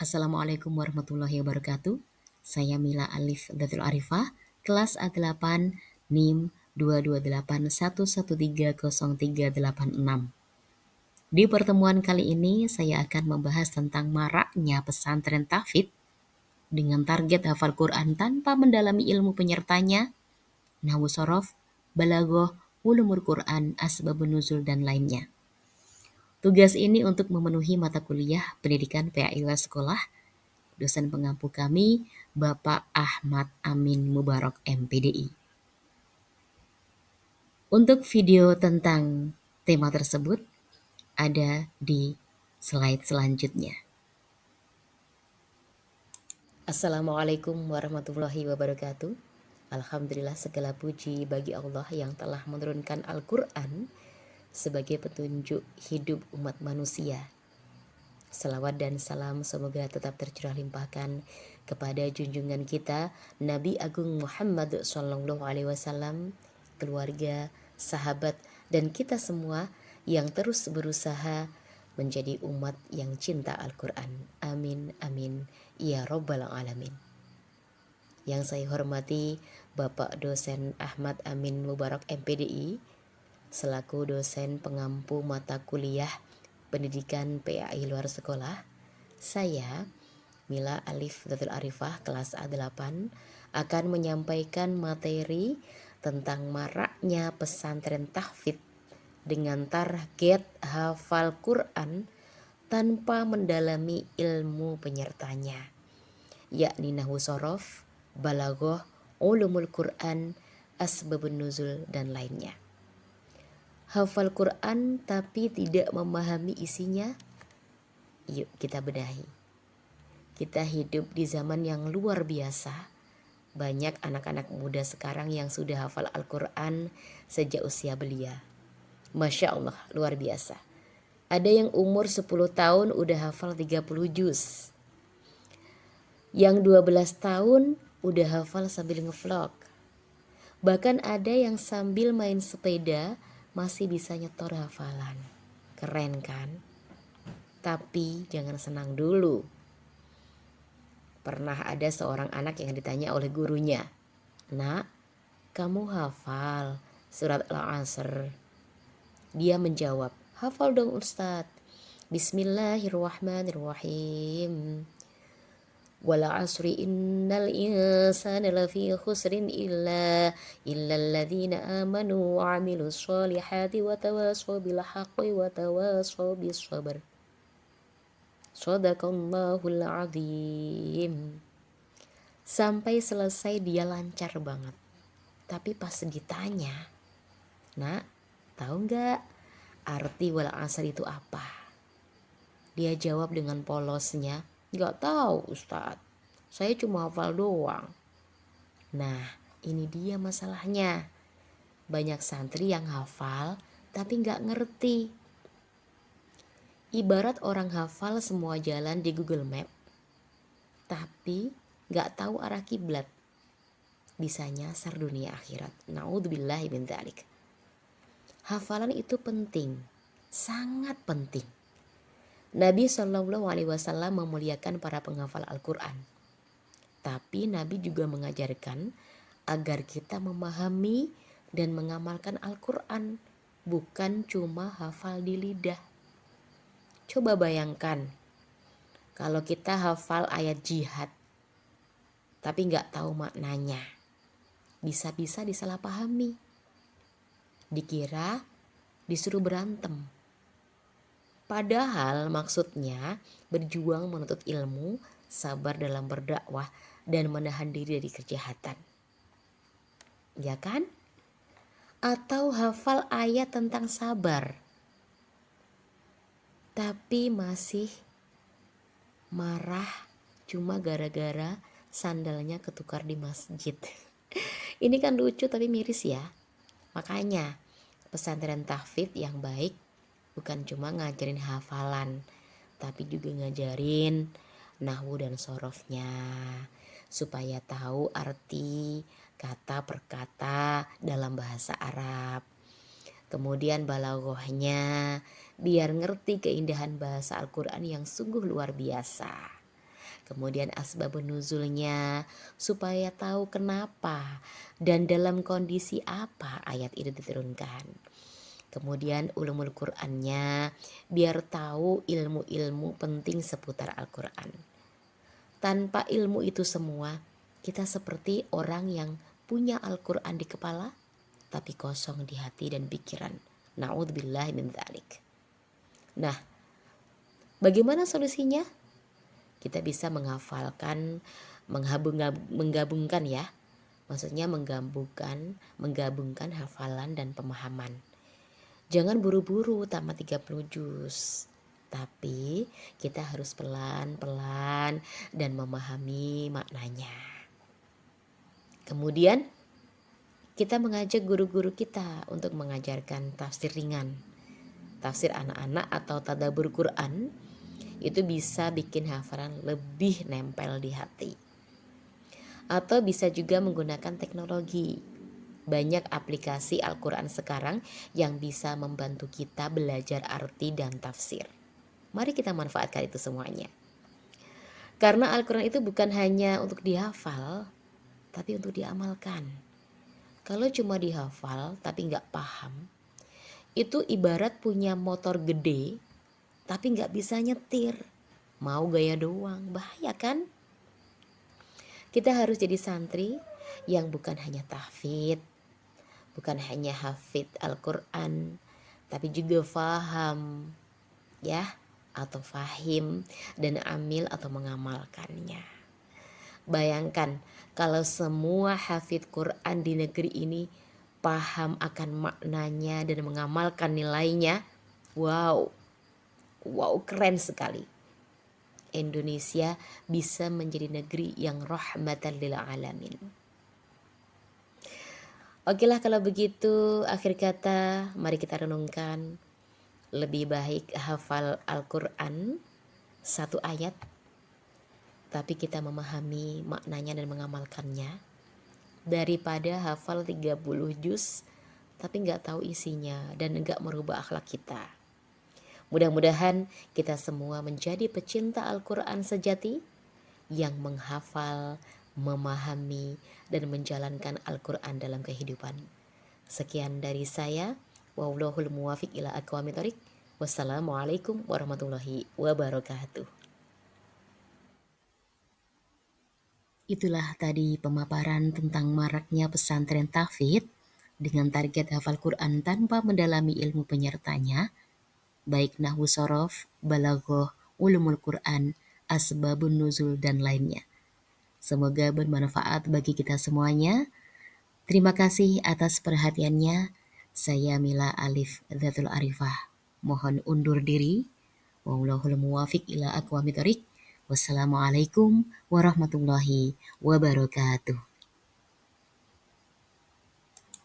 Assalamualaikum warahmatullahi wabarakatuh. Saya Mila Alif Datul Arifah, kelas A8, NIM 22811303886. Di pertemuan kali ini saya akan membahas tentang maraknya pesantren tahfidz dengan target hafal Quran tanpa mendalami ilmu penyertanya, nahwu shorof, balaghah, ulumul Quran, asbabun nuzul dan lainnya. Tugas ini untuk memenuhi mata kuliah pendidikan PAIW sekolah. Dosen pengampu kami, Bapak Ahmad Amin Mubarak MPDI. Untuk video tentang tema tersebut ada di slide selanjutnya. Assalamualaikum warahmatullahi wabarakatuh. Alhamdulillah, segala puji bagi Allah yang telah menurunkan Al-Quran sebagai petunjuk hidup umat manusia. Salawat dan salam semoga tetap tercurah limpahkan kepada junjungan kita Nabi Agung Muhammad SAW, keluarga, sahabat, dan kita semua yang terus berusaha menjadi umat yang cinta Al-Quran. Amin, amin, ya Rabbal Alamin. Yang saya hormati Bapak Dosen Ahmad Amin Mubarak MPDI, selaku dosen pengampu mata kuliah pendidikan PAI luar sekolah. Saya, Mila Alif Datul Arifah, kelas A8, akan menyampaikan materi tentang maraknya pesantren tahfidz dengan target hafal Quran tanpa mendalami ilmu penyertanya, yakni nahwu shorof, balaghah, ulumul Quran, asbabun nuzul, dan lainnya. Hafal Quran tapi tidak memahami isinya? Yuk kita bedahi. Kita hidup di zaman yang luar biasa. Banyak anak-anak muda sekarang yang sudah hafal Al-Quran sejak usia belia. Masya Allah, luar biasa. Ada yang umur 10 tahun udah hafal 30 juz. Yang 12 tahun udah hafal sambil ngevlog. Bahkan ada yang sambil main sepeda masih bisa nyetor hafalan. Keren kan? Tapi jangan senang dulu. Pernah ada seorang anak yang ditanya oleh gurunya, "Nak, kamu hafal surat Al-Asr?" Dia menjawab, "Hafal dong Ustadz. Bismillahirrahmanirrahim. Wal asri innal insana lafi khusrin illa alladzina amanu wa amilus solihati wa tawasaw bil haqqi wa tawasaw bis sabr. Shadaqallahul azim." Sampai selesai dia lancar banget. Tapi pas ditanya, "Nak, tahu nggak arti wal asr itu apa?" Dia jawab dengan polosnya, "Nggak tahu Ustadz, saya cuma hafal doang." Nah, ini dia masalahnya. Banyak santri yang hafal tapi nggak ngerti. Ibarat orang hafal semua jalan di Google Map, tapi gak tahu arah kiblat. Bisa nyasar dunia akhirat. Naudzubillahi min dzalik. Hafalan itu penting, sangat penting. Nabi SAW memuliakan para penghafal Al-Quran. Tapi Nabi juga mengajarkan agar kita memahami dan mengamalkan Al-Quran, bukan cuma hafal di lidah. Coba bayangkan kalau kita hafal ayat jihad tapi gak tahu maknanya, bisa-bisa disalahpahami, dikira disuruh berantem. Padahal maksudnya berjuang menuntut ilmu, sabar dalam berdakwah, dan menahan diri dari kejahatan. Ya kan? Atau hafal ayat tentang sabar tapi masih marah cuma gara-gara sandalnya ketukar di masjid. Ini kan lucu tapi miris ya. Makanya pesantren tahfidz yang baik bukan cuma ngajarin hafalan, tapi juga ngajarin nahwu dan sorofnya, supaya tahu arti kata per kata dalam bahasa Arab. Kemudian balaghahnya, biar ngerti keindahan bahasa Al-Quran yang sungguh luar biasa. kemudian asbabun nuzulnya, supaya tahu kenapa dan dalam kondisi apa ayat itu diturunkan. Kemudian ulumul Qur'annya, biar tahu ilmu-ilmu penting seputar Al-Quran. Tanpa ilmu itu semua, kita seperti orang yang punya Al-Quran di kepala, tapi kosong di hati dan pikiran. Na'udzubillah min dzalik. Nah, bagaimana solusinya? Kita bisa menghafalkan, menggabungkan ya. Maksudnya menggabungkan hafalan dan pemahaman. Jangan buru-buru tamat 30 juz. Tapi kita harus pelan-pelan dan memahami maknanya. Kemudian kita mengajak guru-guru kita untuk mengajarkan tafsir ringan. Tafsir anak-anak atau tadabbur Quran itu bisa bikin hafalan lebih nempel di hati. Atau bisa juga menggunakan teknologi. Banyak aplikasi Al-Quran sekarang yang bisa membantu kita belajar arti dan tafsir. Mari kita manfaatkan itu semuanya. Karena Al-Quran itu bukan hanya untuk dihafal, tapi untuk diamalkan. Kalau cuma dihafal tapi nggak paham, itu ibarat punya motor gede tapi nggak bisa nyetir. Mau gaya doang, bahaya kan? Kita harus jadi santri yang bukan hanya tahfidz, bukan hanya hafid Al-Quran, tapi juga faham ya, atau fahim dan amil atau mengamalkannya. Bayangkan kalau semua hafid Quran di negeri ini paham akan maknanya dan mengamalkan nilainya. Wow, keren sekali. Indonesia bisa menjadi negeri yang rahmatan lil alamin. Oke lah kalau begitu, akhir kata mari kita renungkan. Lebih baik hafal Al-Quran satu ayat, tapi kita memahami maknanya dan mengamalkannya, daripada hafal 30 juz tapi nggak tahu isinya dan nggak merubah akhlak kita. Mudah-mudahan kita semua menjadi pecinta Al-Quran sejati yang menghafal, memahami, dan menjalankan Al-Quran dalam kehidupan. Sekian dari saya. Wallahul muwafiq ila aqwamit thoriq. Wassalamualaikum warahmatullahi wabarakatuh. Itulah tadi pemaparan tentang maraknya pesantren tahfidz dengan target hafal Quran tanpa mendalami ilmu penyertanya, baik nahwu sorof, balaghah, ulumul Quran, asbabun nuzul, dan lainnya. Semoga bermanfaat bagi kita semuanya. Terima kasih atas perhatiannya. Saya Mila Alif Dzatul Arifah. Mohon undur diri. Wallahul muwafiq ila aqwamit thoriq. Wassalamualaikum warahmatullahi wabarakatuh.